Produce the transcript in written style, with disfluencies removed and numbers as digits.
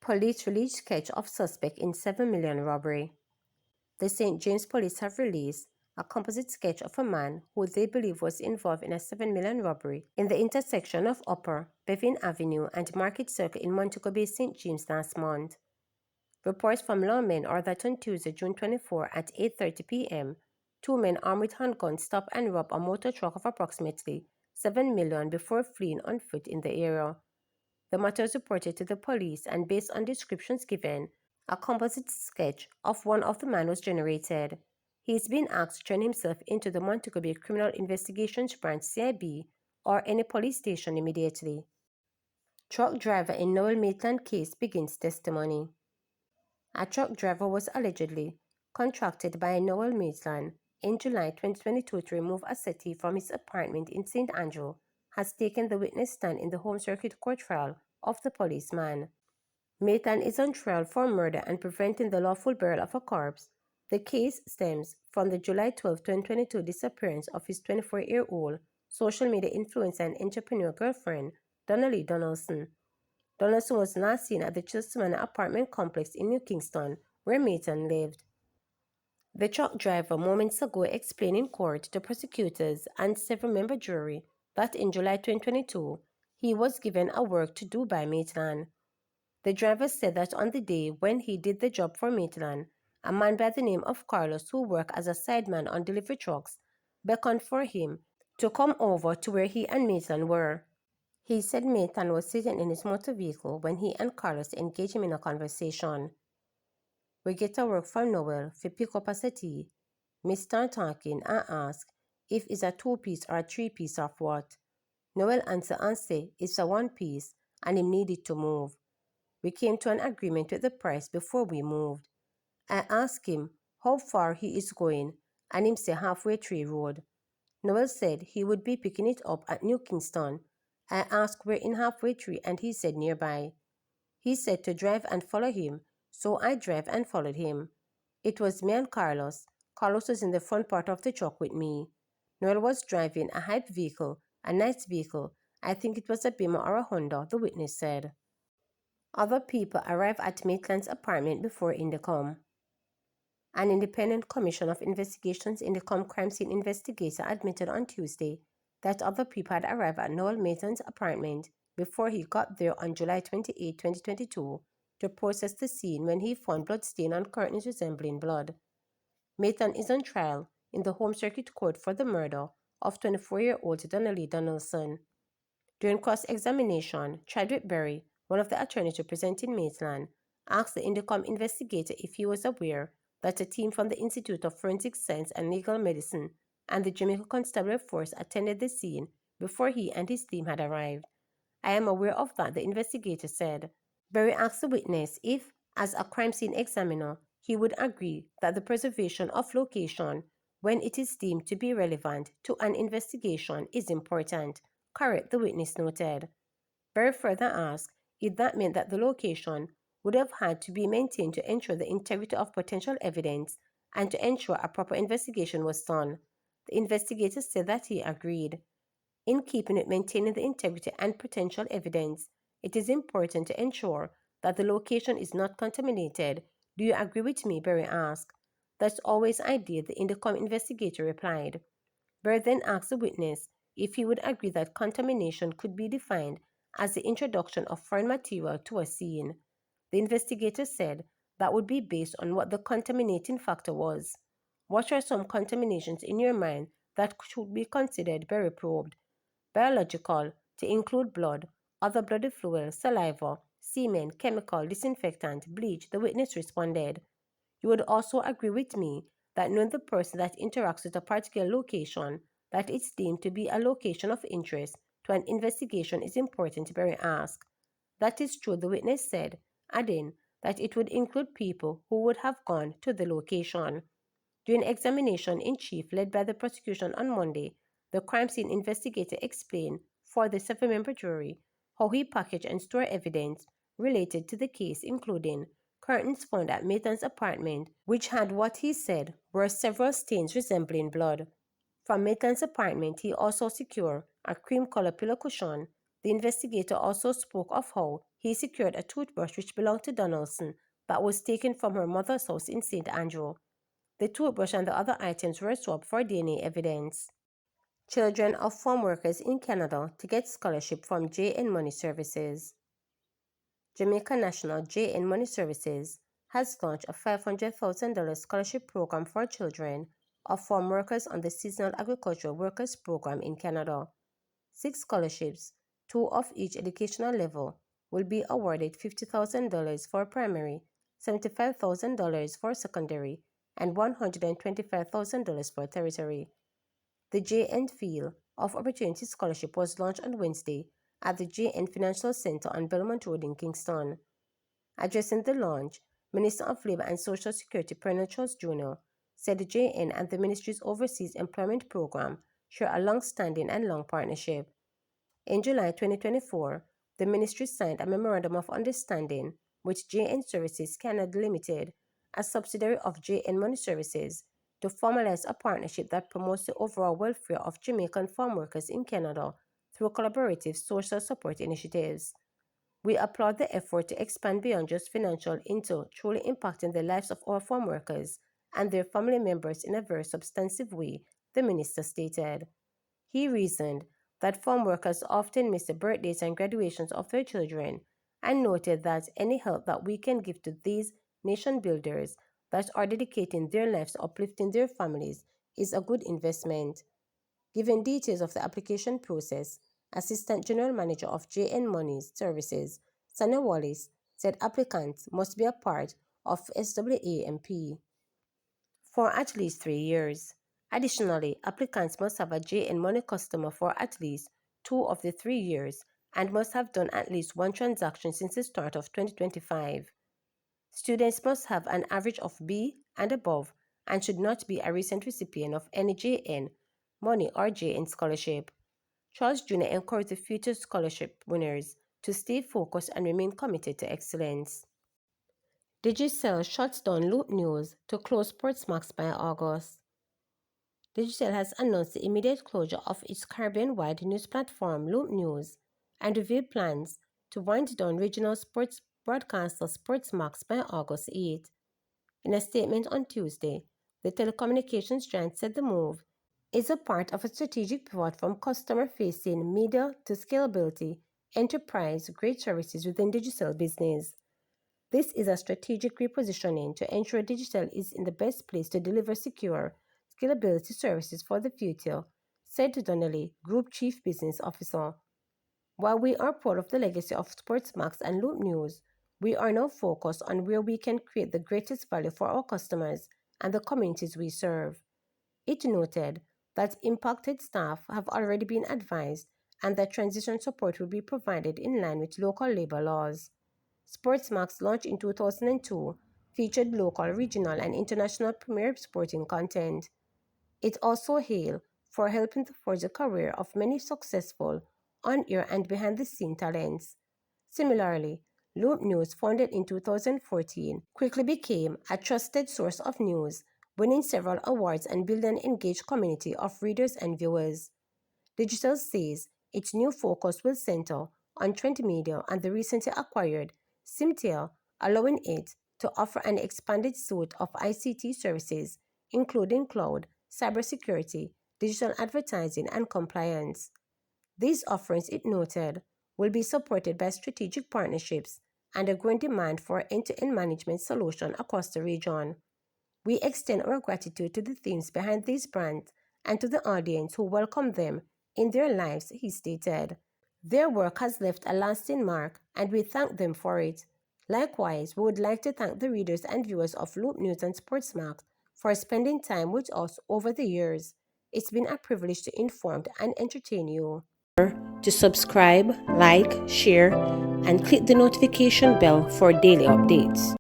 Police released sketch of suspect in 7 million robbery. The St. James police have released a composite sketch of a man who they believe was involved in a 7 million robbery in the intersection of Upper Bevin Avenue and Market Circle in Montego Bay, St. James last month. Reports from lawmen are that on Tuesday, June 24 at 8:30 p.m., two men armed with handguns stopped and robbed a motor truck of approximately 7 million before fleeing on foot in the area. The matter was reported to the police, and based on descriptions given, a composite sketch of one of the men was generated. He is being asked to turn himself into the Montego Bay Criminal Investigations Branch CIB or any police station immediately. Truck driver in Noel Maitland case begins testimony. A truck driver was allegedly contracted by Noel Maitland in July 2022 to remove a settee from his apartment in St. Andrew, has taken the witness stand in the Home Circuit Court trial of the policeman. Maitland is on trial for murder and preventing the lawful burial of a corpse. The case stems from the July 12, 2022 disappearance of his 24-year-old social media influencer and entrepreneur girlfriend, Donnelly Donaldson. Donaldson was last seen at the Chesterman apartment complex in New Kingston, where Maitland lived. The truck driver moments ago explained in court to prosecutors and several-member jury that in July 2022, he was given a work to do by Maitland. The driver said that on the day when he did the job for Maitland, a man by the name of Carlos, who worked as a sideman on delivery trucks, beckoned for him to come over to where he and Maitland were. He said Maitland was sitting in his motor vehicle when he and Carlos engaged him in a conversation. "We get a work from Noel fi pick up a settee. Me start talking and ask if it's a 2-piece or a 3-piece of what. Noel answer and say it's a 1-piece and him needed to move. We came to an agreement with the price before we moved. I asked him how far he is going and him say halfway through road. Noel said he would be picking it up at New Kingston. I asked where in halfway through and he said nearby. He said to drive and follow him, so I drove and followed him. It was me and Carlos. Carlos was in the front part of the truck with me. Noel was driving a hype vehicle, a nice vehicle. I think it was a Beamer or a Honda, the witness said. Other people arrived at Maitland's apartment before Indicom. An independent commission of investigations Indicom crime scene investigator admitted on Tuesday that other people had arrived at Noel Maitland's apartment before he got there on July 28, 2022, to process the scene when he found bloodstain on curtains resembling blood. Maitland is on trial in the Home Circuit Court for the murder of 24-year-old Donnelly Donaldson. During cross-examination, Chadwick Berry, one of the attorneys representing Maitland, asked the Indicom investigator if he was aware that a team from the Institute of Forensic Science and Legal Medicine and the Jamaica Constabulary Force attended the scene before he and his team had arrived. "I am aware of that," the investigator said. Berry asked the witness if, as a crime scene examiner, he would agree that the preservation of location when it is deemed to be relevant to an investigation is important. "Correct," the witness noted. Berry further asked if that meant that the location would have had to be maintained to ensure the integrity of potential evidence and to ensure a proper investigation was done. The investigator said that he agreed. "In keeping with maintaining the integrity and potential evidence, it is important to ensure that the location is not contaminated. Do you agree with me?" Berry asked. "That's always ideal," the Indicom investigator replied. Berry then asked the witness if he would agree that contamination could be defined as the introduction of foreign material to a scene. The investigator said that would be based on what the contaminating factor was. "What are some contaminations in your mind that should be considered?" Berry probed. "Biological, to include blood, other bloody fluid, saliva, semen, chemical, disinfectant, bleach," the witness responded. "You would also agree with me that knowing the person that interacts with a particular location that is deemed to be a location of interest to an investigation is important?" Berry asked. "That is true," the witness said, adding that it would include people who would have gone to the location. During examination in chief led by the prosecution on Monday, the crime scene investigator explained for the 7-member jury how he packaged and stored evidence related to the case, including curtains found at Mathan's apartment, which had what he said were several stains resembling blood. From Mathan's apartment, he also secured a cream-colored pillow cushion. The investigator also spoke of how he secured a toothbrush which belonged to Donaldson but was taken from her mother's house in St. Andrew. The toothbrush and the other items were swapped for DNA evidence. Children of farm workers in Canada to get scholarship from JN Money Services. Jamaica National JN Money Services has launched a $500,000 scholarship program for children of farm workers on the Seasonal Agricultural Workers Program in Canada. 6 scholarships, 2 of each educational level, will be awarded $50,000 for primary, $75,000 for secondary, and $125,000 for tertiary. The JN Field of Opportunity Scholarship was launched on Wednesday at the JN Financial Center on Belmont Road in Kingston. Addressing the launch, Minister of Labour and Social Security Pernell Charles Jr. said the JN and the ministry's overseas employment program share a long-standing and long partnership. In July 2024, the ministry signed a Memorandum of Understanding with JN Services Canada Limited, a subsidiary of JN Money Services, to formalize a partnership that promotes the overall welfare of Jamaican farm workers in Canada through collaborative social support initiatives. We applaud the effort to expand beyond just financial into truly impacting the lives of our farm workers and their family members in a very substantive way, the minister stated. He reasoned that farm workers often miss the birthdays and graduations of their children and noted that any help that we can give to these nation builders that are dedicating their lives to uplifting their families is a good investment. Given details of the application process, Assistant General Manager of JN Money Services, Sanya Wallace, said applicants must be a part of SWAMP for at least 3 years. Additionally, applicants must have a JN Money customer for at least 2 of the 3 years and must have done at least 1 transaction since the start of 2025. Students must have an average of B and above and should not be a recent recipient of any JN Money or JN scholarship. Charles Jr. encouraged the future scholarship winners to stay focused and remain committed to excellence. Digicel shuts down Loop News to close Sportsmax by August. Digicel has announced the immediate closure of its Caribbean-wide news platform Loop News and revealed plans to wind down regional sports broadcaster Sportsmax by August 8. In a statement on Tuesday, the telecommunications giant said the move is a part of a strategic pivot from customer-facing media to scalability, enterprise-grade services within Digicel business. This is a strategic repositioning to ensure Digicel is in the best place to deliver secure, scalability services for the future, said Donnelly, Group Chief Business Officer. While we are proud of the legacy of Sportsmax and Loop News, we are now focused on where we can create the greatest value for our customers and the communities we serve. It noted that impacted staff have already been advised and that transition support will be provided in line with local labor laws. Sportsmax, launched in 2002, featured local, regional, and international premier sporting content. It also hailed for helping to forge the career of many successful on-air and behind-the-scenes talents. Similarly, Loop News, founded in 2014, quickly became a trusted source of news, winning several awards and building an engaged community of readers and viewers. Digicel says its new focus will center on trend media and the recently acquired Simtia, allowing it to offer an expanded suite of ICT services, including cloud, cybersecurity, digital advertising, and compliance. These offerings, it noted, will be supported by strategic partnerships and a growing demand for end-to-end management solutions across the region. We extend our gratitude to the teams behind these brands and to the audience who welcome them in their lives, he stated. Their work has left a lasting mark, and we thank them for it. Likewise, we would like to thank the readers and viewers of Loop News and Sportsmax for spending time with us over the years. It's been a privilege to inform and entertain you. To subscribe, like, share, and click the notification bell for daily updates.